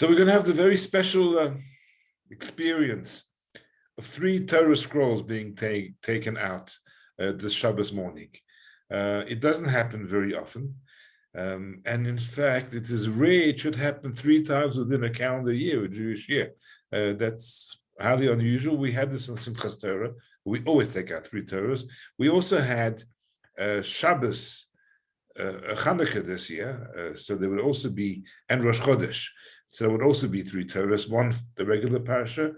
So we're going to have the very special experience of 3 Torah scrolls being taken out this Shabbos morning. It doesn't happen very often. And in fact, it is rare. It should happen 3 times within a calendar year, a Jewish year. That's highly unusual. We had this on Simchas Torah. We always take out 3 Torahs. We also had Shabbos, Chanukah this year. So there would also be, and Rosh Chodesh. So it would also be 3 Torahs, one for the regular parasha,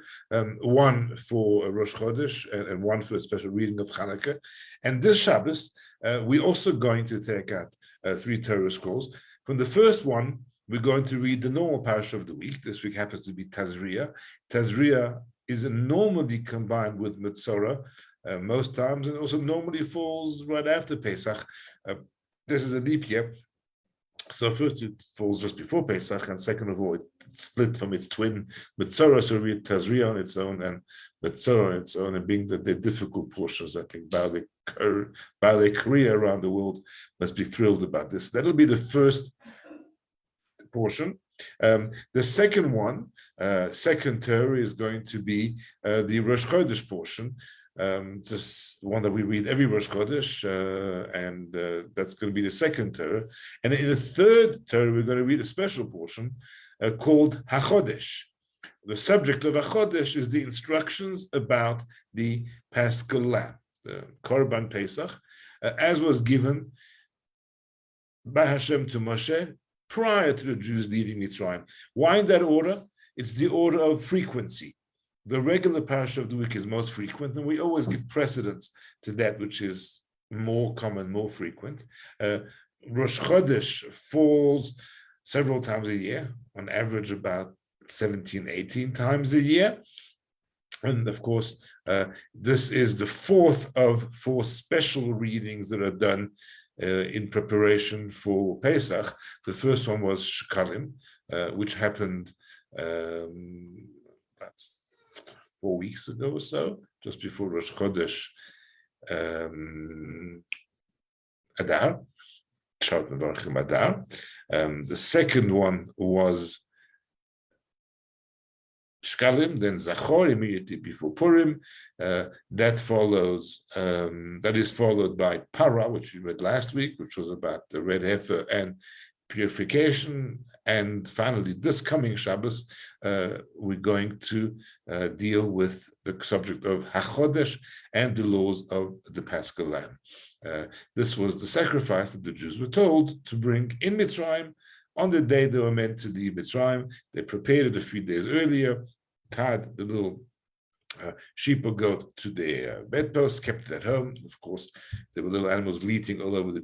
one for Rosh Chodesh, and one for a special reading of Chanukah. And this Shabbos, we're also going to take out 3 Torah scrolls. From the first one, we're going to read the normal parasha of the week. This week happens to be Tazria. Tazria is normally combined with Metzora most times, and also normally falls right after Pesach. This is a leap year. So first it falls just before Pesach, and second of all, it's split from its twin Metzora, so we read Tazria on its own and Metzora on its own, and being that they're difficult portions, I think Baalei Korea around the world must be thrilled about this. That'll be the first portion. The second one, second Torah, is going to be the Rosh Chodesh portion. Just one that we read every Rosh Chodesh, and that's going to be the second Torah. And in the third Torah, we're going to read a special portion called HaChodesh. The subject of HaChodesh is the instructions about the Paschal Lamb, the Korban Pesach, as was given by Hashem to Moshe prior to the Jews leaving Mitzrayim. Why in that order? It's the order of frequency. The regular parasha of the week is most frequent, and we always give precedence to that which is more common, more frequent. Rosh Chodesh falls several times a year, on average about 17, 18 times a year. And of course, this is the 4th of 4 special readings that are done in preparation for Pesach. The first one was Shkalim, which happened about 4 weeks ago or so, just before Rosh Chodesh Adar, Shout Mevarchim Adar. The second one was Shkalim, then Zachor immediately before Purim. That is followed by Para, which we read last week, which was about the red heifer and purification. And finally, this coming Shabbos, we're going to deal with the subject of HaChodesh and the laws of the Paschal Lamb. This was the sacrifice that the Jews were told to bring in Mitzrayim on the day they were meant to leave Mitzrayim. They prepared it a few days earlier, tied the little sheep or goat to their bedposts, kept it at home. Of course, there were little animals bleating all over the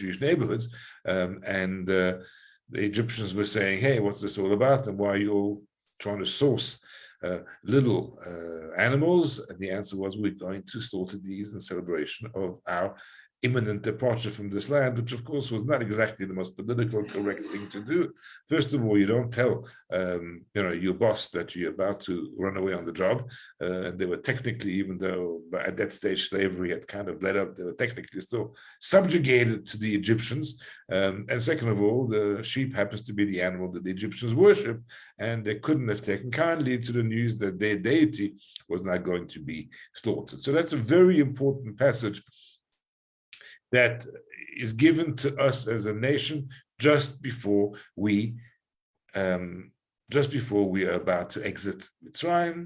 Jewish neighborhoods, and the Egyptians were saying, "Hey, what's this all about? And why are you all trying to source little animals?" And the answer was, "We're going to slaughter these in celebration of our imminent departure from this land," which of course was not exactly the most politically correct thing to do. First of all, you don't tell your boss that you're about to run away on the job. And they were technically, even though at that stage slavery had kind of let up, they were technically still subjugated to the Egyptians. And second of all, the sheep happens to be the animal that the Egyptians worship, and they couldn't have taken kindly to the news that their deity was not going to be slaughtered. So that's a very important passage that is given to us as a nation just before we are about to exit Mitzrayim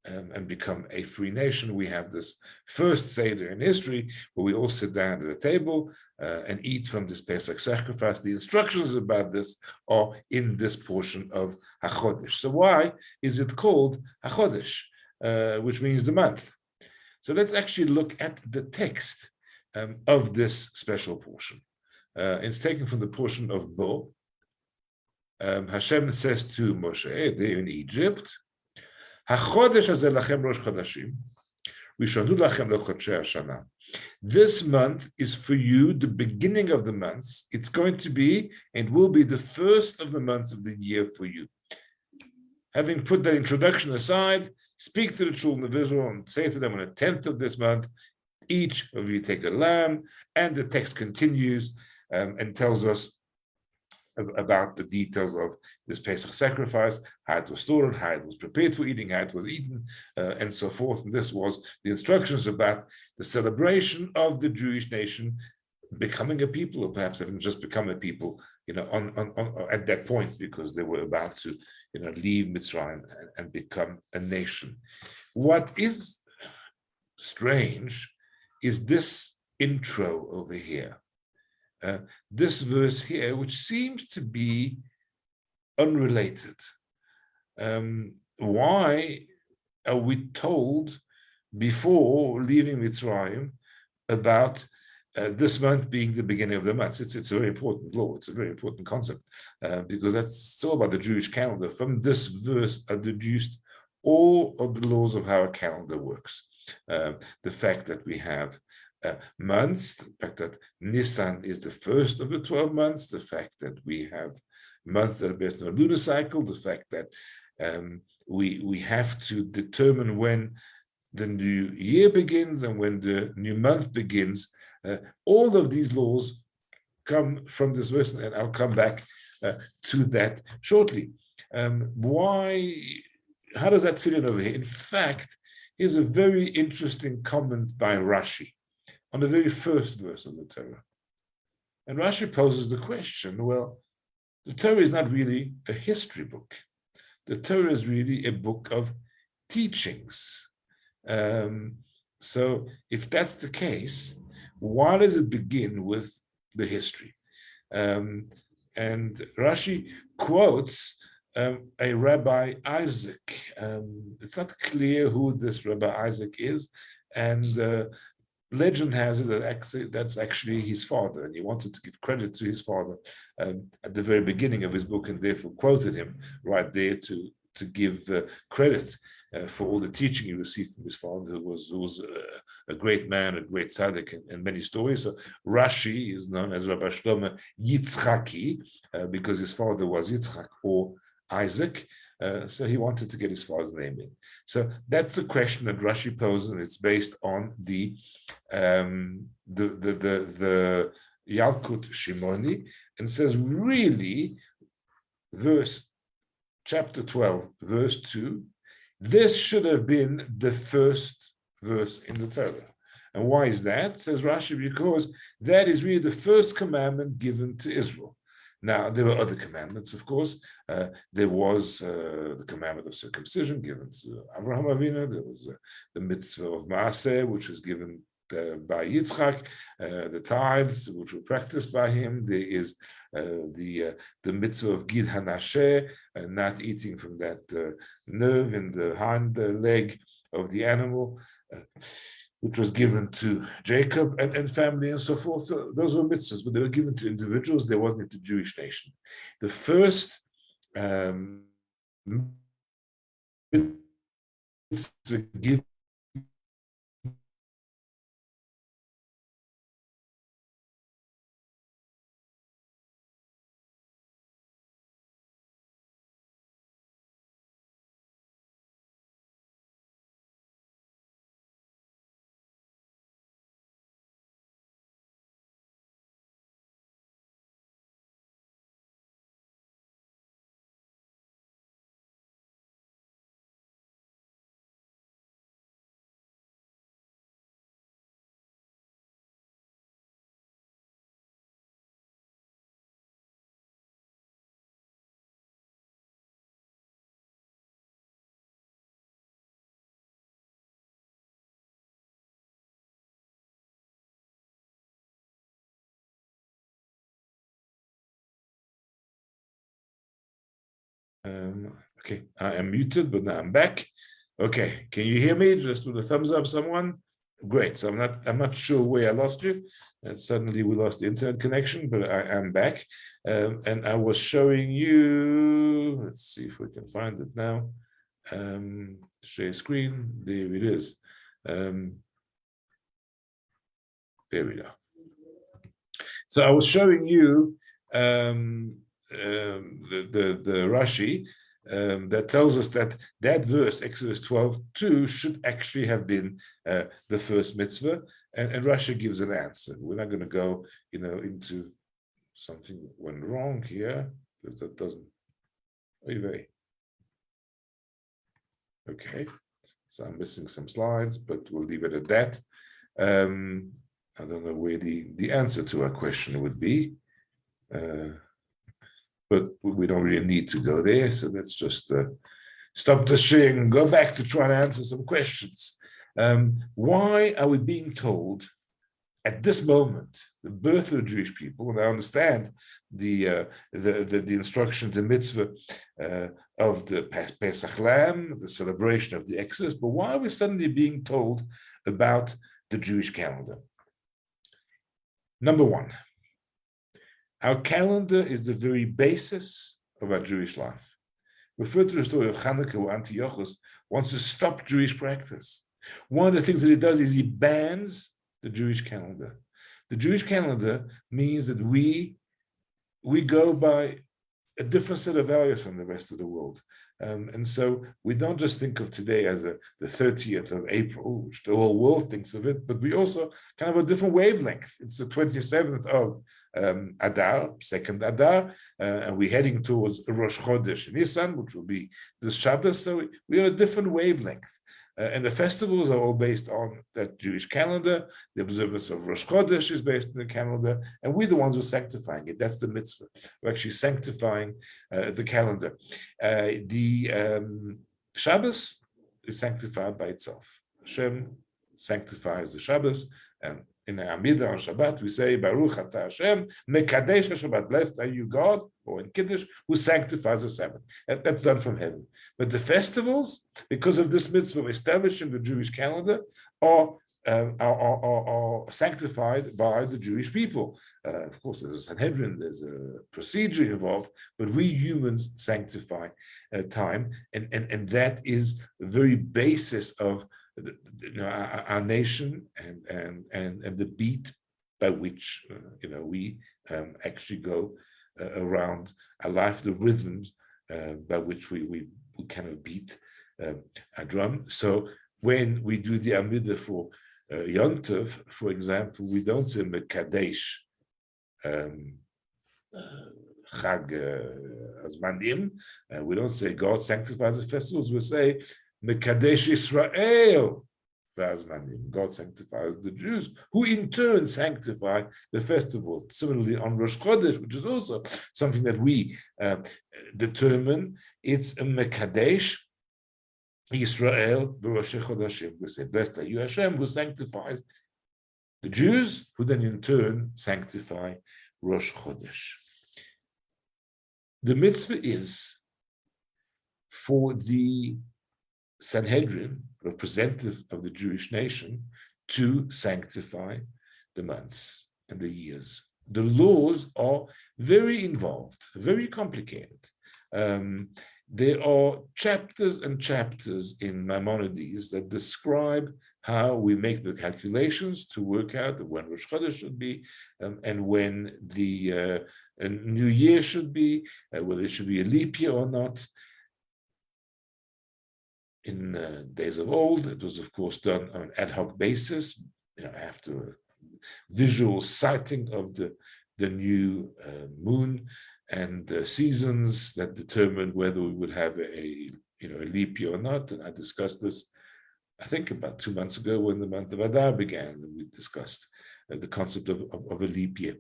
and become a free nation. We have this first Seder in history where we all sit down at a table and eat from this Pesach sacrifice. The instructions about this are in this portion of HaChodesh. So why is it called HaChodesh, which means the month? So let's actually look at the text of this special portion. It's taken from the portion of Bo. Hashem says to Moshe, there in Egypt, HaChodesh hazeh lachem rosh chodashim, v'shanu lachem lechodshei hashana. This month is for you the beginning of the months. It's going to be and will be the first of the months of the year for you. Having put that introduction aside, speak to the children of Israel and say to them on the 10th of this month, each of you take a lamb, and the text continues and tells us about the details of this Pesach sacrifice, how it was stored, how it was prepared for eating, how it was eaten, and so forth. And this was the instructions about the celebration of the Jewish nation becoming a people, or perhaps having just become a people, at that point, because they were about to, leave Mitzrayim and become a nation. What is strange is this intro over here. This verse here, which seems to be unrelated. Why are we told before leaving Mitzrayim about this month being the beginning of the month? It's a very important law. It's a very important concept because that's all about the Jewish calendar. From this verse are deduced all of the laws of how a calendar works. The fact that we have months, the fact that Nisan is the first of the 12 months, the fact that we have months that are based on a lunar cycle, the fact that we have to determine when the new year begins and when the new month begins. All of these laws come from this verse, and I'll come back to that shortly. How does that fit in over here? In fact, here's a very interesting comment by Rashi on the very first verse of the Torah. And Rashi poses the question, well, the Torah is not really a history book. The Torah is really a book of teachings. So if that's the case, why does it begin with the history? And Rashi quotes a Rabbi Isaac. It's not clear who this Rabbi Isaac is, and legend has it that that's actually his father, and he wanted to give credit to his father at the very beginning of his book, and therefore quoted him right there to give credit for all the teaching he received from his father, who was a great man, a great tzaddik, and many stories. So Rashi is known as Rabbi Shlomo Yitzchaki because his father was Yitzchak or Isaac. So he wanted to get his father's name in. So that's the question that Rashi poses, and it's based on the Yalkut Shimoni, and says really, chapter 12, verse 2, this should have been the first verse in the Torah. And why is that? Says Rashi, because that is really the first commandment given to Israel. Now, there were other commandments, of course. There was the commandment of circumcision given to Avraham Avinu. There was the mitzvah of Maaseh, which was given by Yitzchak, the tithes, which were practiced by him. There is the mitzvah of Gid Hanasheh, not eating from that nerve in the hind leg of the animal, which was given to Jacob and family and so forth. So those were mitzvahs, but they were given to individuals. There wasn't the Jewish nation. The first mitzvah given okay, I am muted, but now I'm back. Okay, can you hear me? Just with a thumbs up, someone. Great. So I'm not sure where I lost you. And suddenly we lost the internet connection, but I am back. And I was showing you. Let's see if we can find it now. Share screen. There it is. There we go. So I was showing you the Rashi that tells us that verse, Exodus 12:2, should actually have been the first mitzvah, and Rashi gives an answer. We're not going to go, into something went wrong here, because that doesn't. Okay, so I'm missing some slides, but we'll leave it at that. I don't know where the answer to our question would be, but we don't really need to go there. So let's just stop the sharing and go back to try to answer some questions. Why are we being told at this moment, the birth of the Jewish people, and I understand the instruction, the mitzvah of the Pesach Lamb, the celebration of the Exodus, but why are we suddenly being told about the Jewish calendar? Number one, our calendar is the very basis of our Jewish life. Refer to the story of Hanukkah, where Antiochus wants to stop Jewish practice. One of the things that he does is he bans the Jewish calendar. The Jewish calendar means that we go by a different set of values from the rest of the world. And so we don't just think of today as the 30th of April, which the whole world thinks of it, but we also kind of a different wavelength. It's the 27th of Adar, second Adar, and we're heading towards Rosh Chodesh Nisan, which will be the Shabbos. So we're on a different wavelength. And the festivals are all based on that Jewish calendar. The observance of Rosh Chodesh is based on the calendar, and we're the ones who are sanctifying it. That's the mitzvah. We're actually sanctifying the calendar. The Shabbos is sanctified by itself. Hashem sanctifies the Shabbos, and in the Amidah on Shabbat, we say, Baruch Atah Hashem, Mekadesh HaShabbat, blessed are you, God, or in Kiddush, who sanctifies the Sabbath. That's done from heaven. But the festivals, because of this mitzvah establishing the Jewish calendar, are sanctified by the Jewish people. Of course, there's a Sanhedrin, there's a procedure involved, but we humans sanctify time, and that is the very basis of our nation and the beat by which we actually go around our life, the rhythms by which we kind of beat a drum. So when we do the Amidah for Yom Tov, for example, we don't say Mekadesh Chag Azmanim, we don't say God sanctifies the festivals, we say Mekadesh Israel Vazmanim. God sanctifies the Jews, who in turn sanctify the festival. Similarly, on Rosh Chodesh, which is also something that we determine, it's a Mekadesh Israel B'Rosh Chodashim. We say, blessed are you, Hashem, who sanctifies the Jews, who then in turn sanctify Rosh Chodesh. The mitzvah is for the Sanhedrin, representative of the Jewish nation, to sanctify the months and the years. The laws are very involved, very complicated. There are chapters and chapters in Maimonides that describe how we make the calculations to work out when Rosh Chodesh should be, and when the New Year should be, whether it should be a leap year or not. In days of old, it was, of course, done on an ad hoc basis, after a visual sighting of the new moon and seasons that determined whether we would have a leap year or not. And I discussed this, I think, about 2 months ago when the month of Adar began, and we discussed the concept of a leap year.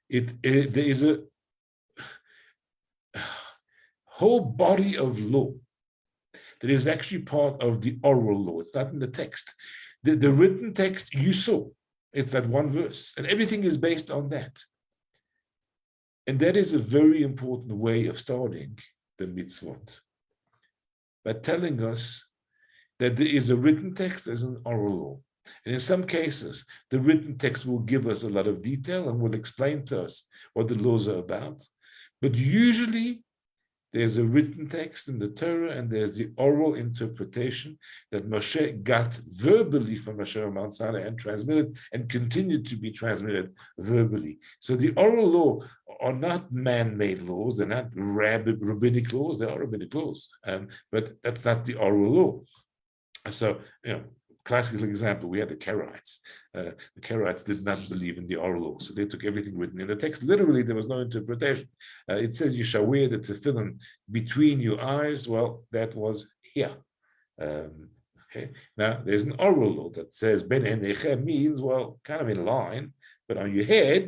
There is a whole body of law that is actually part of the oral law. It's not in the text. The written text you saw, it's that one verse, and everything is based on that. And that is a very important way of starting the mitzvot, by telling us that there is a written text, there's an oral law. And in some cases, the written text will give us a lot of detail and will explain to us what the laws are about. But usually, there's a written text in the Torah, and there's the oral interpretation that Moshe got verbally from Moshe Mount Sinai and transmitted and continued to be transmitted verbally. So the oral law are not man-made laws, they're not rabbinic laws, they are rabbinic laws, but that's not the oral law. So, classical example, we had the Karaites. The Karaites did not believe in the oral law, so they took everything written in the text. Literally, there was no interpretation. It says you shall wear the tefillin between your eyes. Well, that was here. Okay. Now, there's an oral law that says ben enechem means, well, kind of in line, but on your head,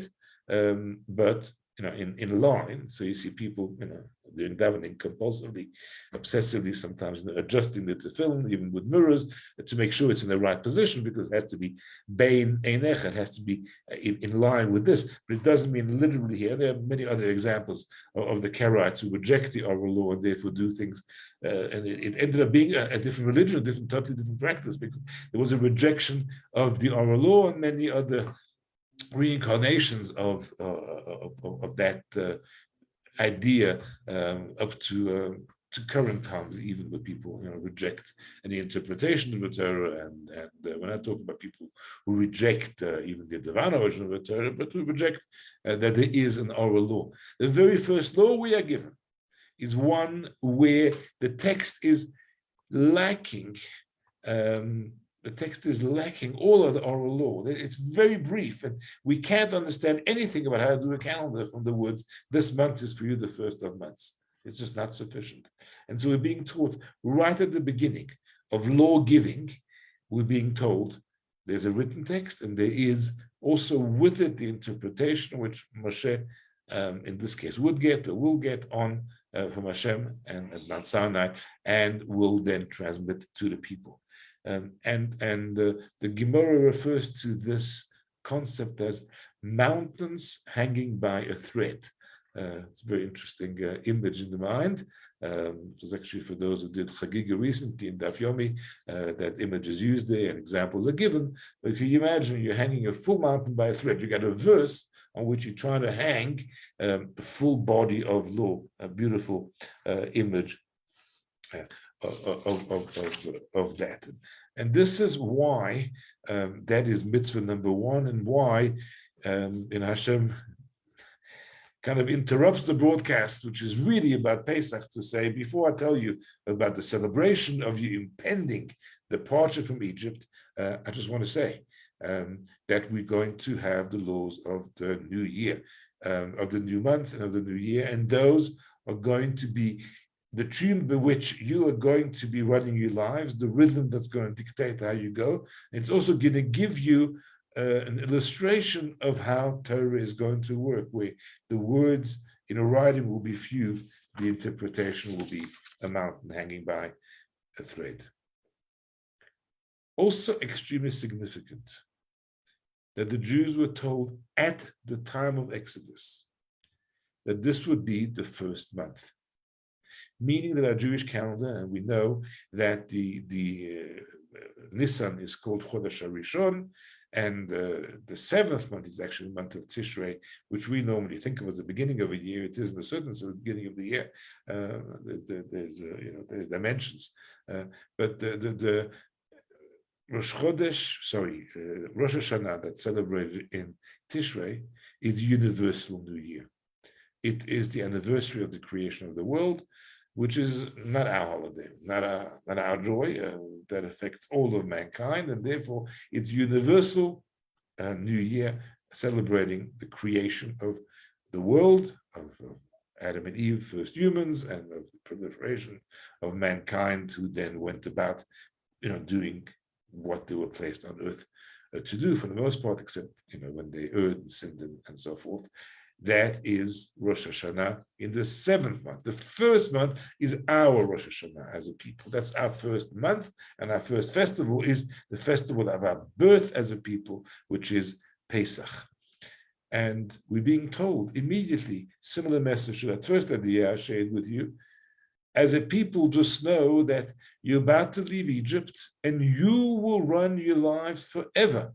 but in line. So you see people, doing davening compulsively, obsessively, sometimes adjusting the tefillin, even with mirrors, to make sure it's in the right position, because it has to be bein einecha, it has to be in line with this. But it doesn't mean literally here. There are many other examples of the Karaites who reject the oral law and therefore do things, and it ended up being a different religion, totally different practice, because there was a rejection of the oral law and many other reincarnations of that idea up to current times, even where people reject any interpretation of the Torah, and when I talk about people who reject even the divine origin of the Torah, but who reject that there is an oral law. The very first law we are given is one where the text is lacking. The text is lacking all of the oral law. It's very brief, and we can't understand anything about how to do a calendar from the words, this month is for you the first of months. It's just not sufficient. And so we're being taught right at the beginning of law giving, we're being told there's a written text, and there is also with it the interpretation, which Moshe, in this case, will get on from Hashem and Mount Sinai, and will then transmit to the people. The Gemara refers to this concept as mountains hanging by a thread. It's a very interesting image in the mind. It was actually for those who did Chagiga recently in Daf Yomi, that image is used there and examples are given. But can you imagine you're hanging a full mountain by a thread? You got a verse on which you're trying to hang the full body of law, a beautiful image of that. And this is why that is mitzvah number one, and why Hashem kind of interrupts the broadcast, which is really about Pesach, to say, before I tell you about the celebration of your impending departure from Egypt, I just want to say that we're going to have the laws of the new year, of the new month and of the new year, and those are going to be the tune by which you are going to be running your lives, the rhythm that's going to dictate how you go. It's also going to give you an illustration of how Torah is going to work, where the words in a writing will be few, the interpretation will be a mountain hanging by a thread. Also extremely significant that the Jews were told at the time of Exodus that this would be the first month, meaning that our Jewish calendar, and we know that the Nisan is called Chodesh HaRishon, and the seventh month is actually the month of Tishrei, which we normally think of as the beginning of a year. It is in a certain sense the beginning of the year. There's dimensions, but the Rosh Hashanah that's celebrated in Tishrei is the universal New Year. It is the anniversary of the creation of the world, which is not our holiday, not our joy, that affects all of mankind, and therefore it's universal New Year, celebrating the creation of the world, of Adam and Eve, first humans, and of the proliferation of mankind, who then went about, doing what they were placed on earth to do, for the most part, except when they erred and sinned and so forth. That is Rosh Hashanah in the seventh month. The first month is our Rosh Hashanah as a people. That's our first month, and our first festival is the festival of our birth as a people, which is Pesach. And we're being told immediately, similar message to that first idea I shared with you. As a people, just know that you're about to leave Egypt, and you will run your lives forever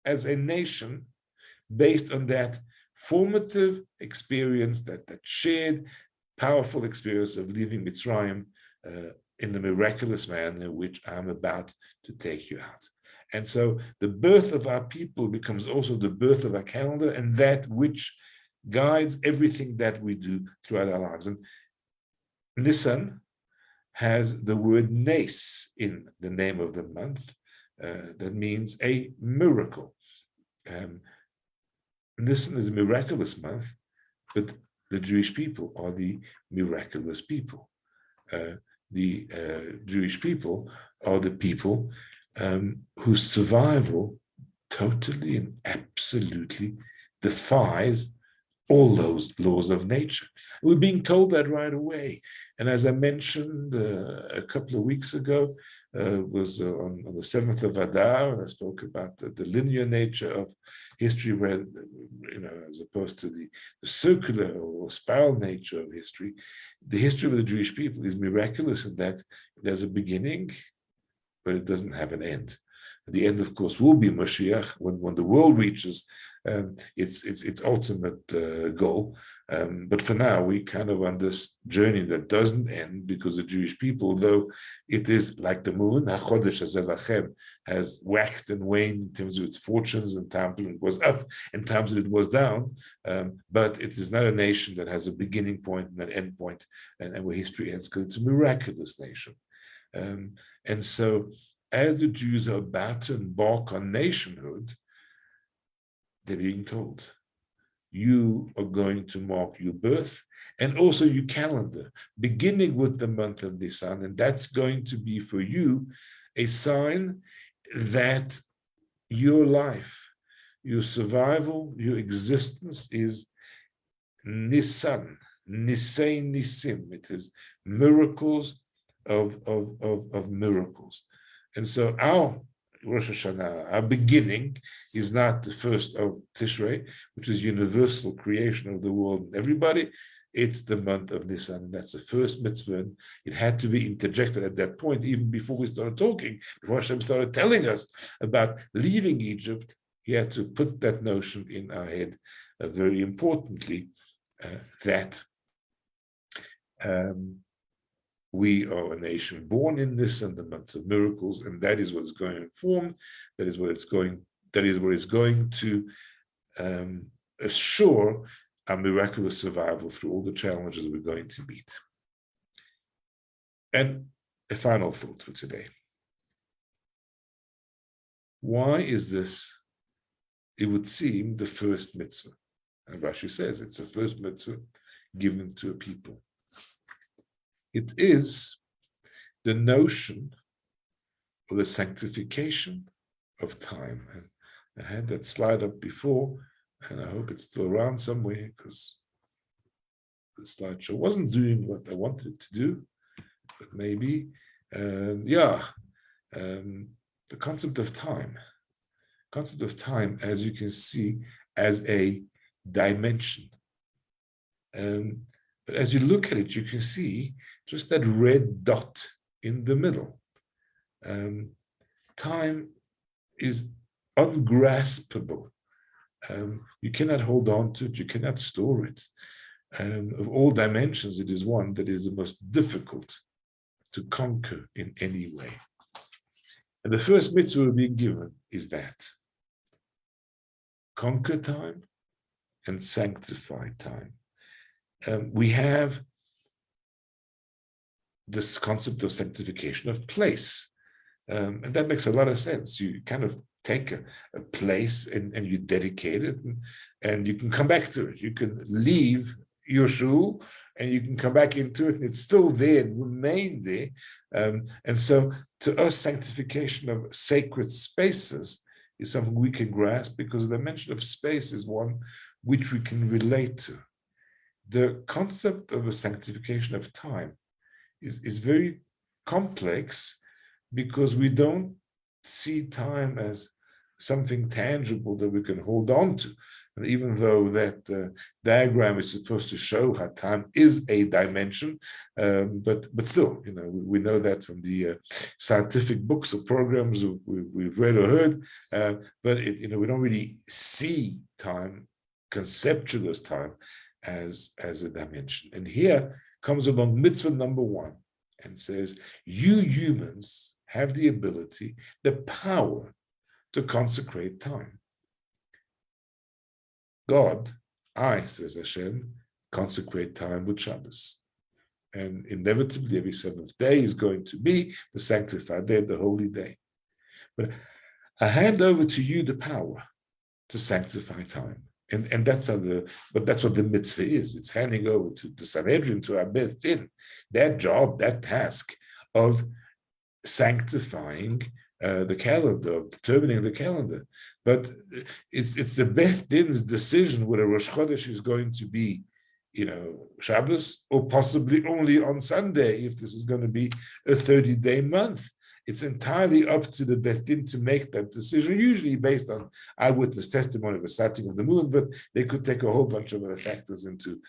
as a nation based on that formative experience, that shared, powerful experience of leaving Mitzrayim in the miraculous manner in which I'm about to take you out. And so the birth of our people becomes also the birth of our calendar, and that which guides everything that we do throughout our lives. And Nisan has the word Nes in the name of the month, That means a miracle. Nisan is a miraculous month, but the Jewish people are the miraculous people. The Jewish people are the people whose survival totally and absolutely defies all those laws of nature. We're being told that right away. And as I mentioned a couple of weeks ago, was on the 7th of Adar, I spoke about the linear nature of history, where, as opposed to the circular or spiral nature of history, the history of the Jewish people is miraculous in that it has a beginning, but it doesn't have an end. The end, of course, will be Mashiach when the world reaches its ultimate goal. But for now, we kind of on this journey that doesn't end, because the Jewish people, though it is like the moon, HaChodesh HaZelachem, has waxed and waned in terms of its fortunes, and times when it was up and times when it was down, but it is not a nation that has a beginning point and an end point, and where history ends, because it's a miraculous nation. And so, as the Jews are about to embark on nationhood, they're being told, you are going to mark your birth and also your calendar, beginning with the month of Nisan, and that's going to be for you a sign that your life, your survival, your existence is Nisan, Nisei Nisim. It is miracles of miracles. And so our Rosh Hashanah, our beginning, is not the 1st of Tishrei, which is universal creation of the world and everybody. It's the month of Nisan. That's the first mitzvah. It had to be interjected at that point, even before we started talking, before Hashem started telling us about leaving Egypt. He had to put that notion in our head very importantly, that we are a nation born in this and the months of miracles, and that is what is going to inform, that is what it's going to assure our miraculous survival through all the challenges we're going to meet. And a final thought for today. Why is this, it would seem, the first mitzvah? And Rashi says it's the first mitzvah given to a people. It is the notion of the sanctification of time. And I had that slide up before, and I hope it's still around somewhere, because the slideshow wasn't doing what I wanted it to do, but maybe, the concept of time. Concept of time, as you can see, as a dimension. But as you look at it, you can see just that red dot in the middle. Time is ungraspable. You cannot hold on to it, you cannot store it. Of all dimensions, it is one that is the most difficult to conquer in any way. And the first mitzvah we're being given is that. Conquer time and sanctify time. We have this concept of sanctification of place. And that makes a lot of sense. You kind of take a place and you dedicate it, and you can come back to it. You can leave your shul and you can come back into it, and it's still there and remain there. And so to us, sanctification of sacred spaces is something we can grasp, because the dimension of space is one which we can relate to. The concept of a sanctification of time is very complex, because we don't see time as something tangible that we can hold on to. And even though that diagram is supposed to show how time is a dimension, but still, we know that from the scientific books or programs we've read or heard, but we don't really see time, conceptualize time as a dimension. And here comes along mitzvah number 1 and says, you humans have the ability, the power to consecrate time. God, says Hashem, consecrate time with Shabbos. And inevitably every 7th day is going to be the sanctified day, the holy day. But I hand over to you the power to sanctify time. And that's what the mitzvah is. It's handing over to the Sanhedrin, to our Beth Din, that job, that task of sanctifying the calendar, of determining the calendar. But it's the Beth Din's decision whether Rosh Chodesh is going to be, Shabbos, or possibly only on Sunday, if this is going to be a 30-day month. It's entirely up to the Beth Din to make that decision, usually based on eyewitness testimony of the sighting of the moon, but they could take a whole bunch of other factors into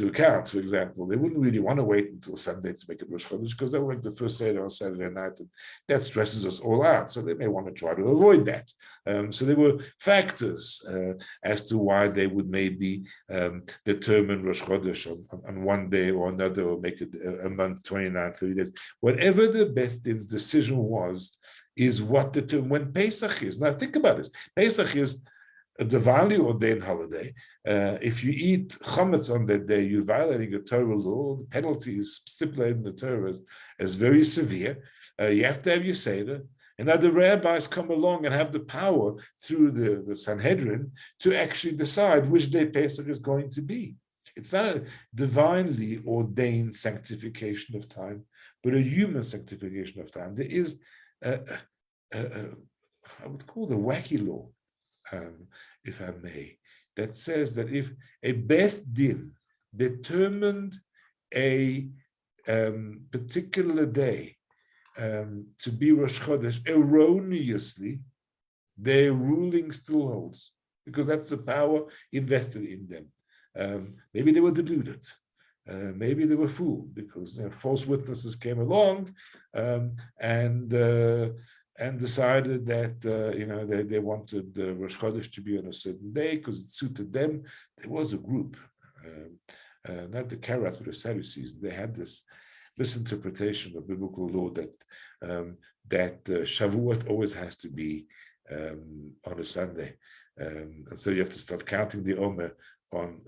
account. For example, they wouldn't really want to wait until Sunday to make it Rosh Chodesh, because they will make the first Seder on Saturday night, and that stresses us all out. So they may want to try to avoid that. So there were factors as to why they would maybe determine Rosh Chodesh on one day or another, or make it a month, 29, 30 days. Whatever the Beth Din's decision was, is what determined when Pesach is. Now think about this. Pesach is a divinely ordained holiday. If you eat chametz on that day, you're violating a Torah law. The penalty is stipulated in the Torah as very severe. You have to have your Seder. And now the rabbis come along and have the power through the Sanhedrin to actually decide which day Pesach is going to be. It's not a divinely ordained sanctification of time, but a human sanctification of time. There is I would call it a wacky law, if I may, that says that if a Beth Din determined a particular day to be Rosh Chodesh erroneously, their ruling still holds, because that's the power invested in them. Maybe they were deluded. Maybe they were fooled because false witnesses came along and decided that they wanted Rosh Chodesh to be on a certain day because it suited them. There was a group, not the Karats, but the Sadducees. They had this misinterpretation of biblical law that Shavuot always has to be on a Sunday, and so you have to start counting the Omer on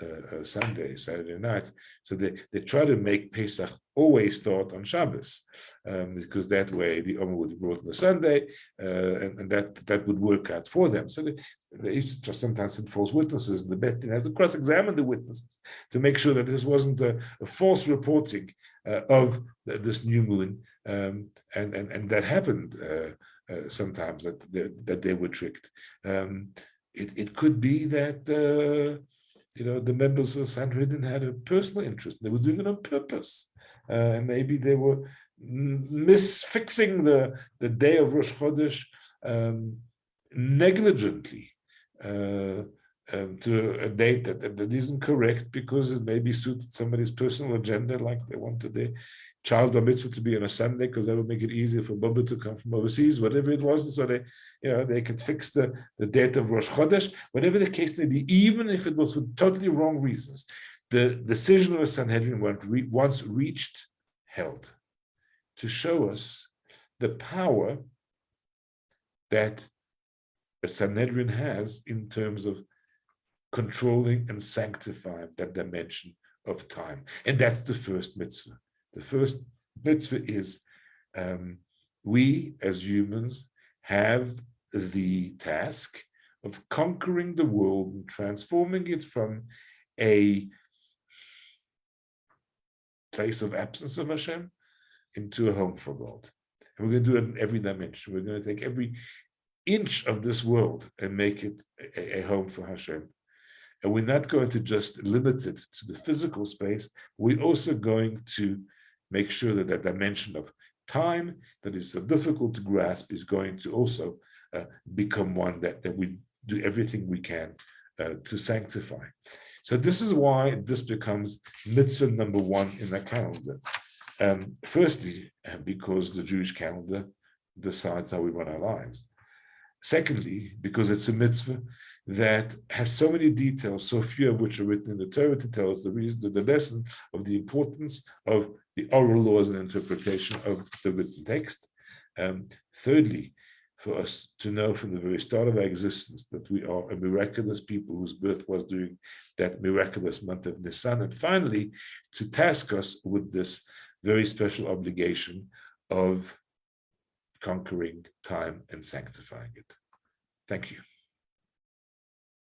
Sunday, Saturday night. So they try to make Pesach always start on Shabbos, because that way the Omer would be brought on a Sunday, and that would work out for them. So they used to just sometimes send false witnesses, and the Beth Din had to cross-examine the witnesses to make sure that this wasn't a false reporting of this new moon, and that happened sometimes, that they were tricked. It could be that the members of Sanhedrin had a personal interest. They were doing it on purpose. And maybe they were misfixing the day of Rosh Chodesh negligently to a date that isn't correct because it maybe suited somebody's personal agenda, like they wanted their child bar mitzvah to be on a Sunday because that would make it easier for Bubba to come from overseas, whatever it was. And so they could fix the date of Rosh Chodesh, whatever the case may be, even if it was for totally wrong reasons. The decision of the Sanhedrin once reached held to show us the power that a Sanhedrin has in terms of controlling and sanctifying that dimension of time. And that's the first mitzvah. The first mitzvah is we as humans have the task of conquering the world and transforming it from a place of absence of Hashem into a home for God. And we're going to do it in every dimension. We're going to take every inch of this world and make it a home for Hashem. And we're not going to just limit it to the physical space. We're also going to make sure that that dimension of time that is so difficult to grasp is going to also become one that we do everything we can to sanctify. So this is why this becomes mitzvah number one in the calendar. Firstly, because the Jewish calendar decides how we run our lives. Secondly, because it's a mitzvah that has so many details, so few of which are written in the Torah to tell us the reason, the lesson of the importance of the oral laws and interpretation of the written text. Thirdly, for us to know from the very start of our existence that we are a miraculous people whose birth was during that miraculous month of Nisan. And finally, to task us with this very special obligation of conquering time and sanctifying it. Thank you.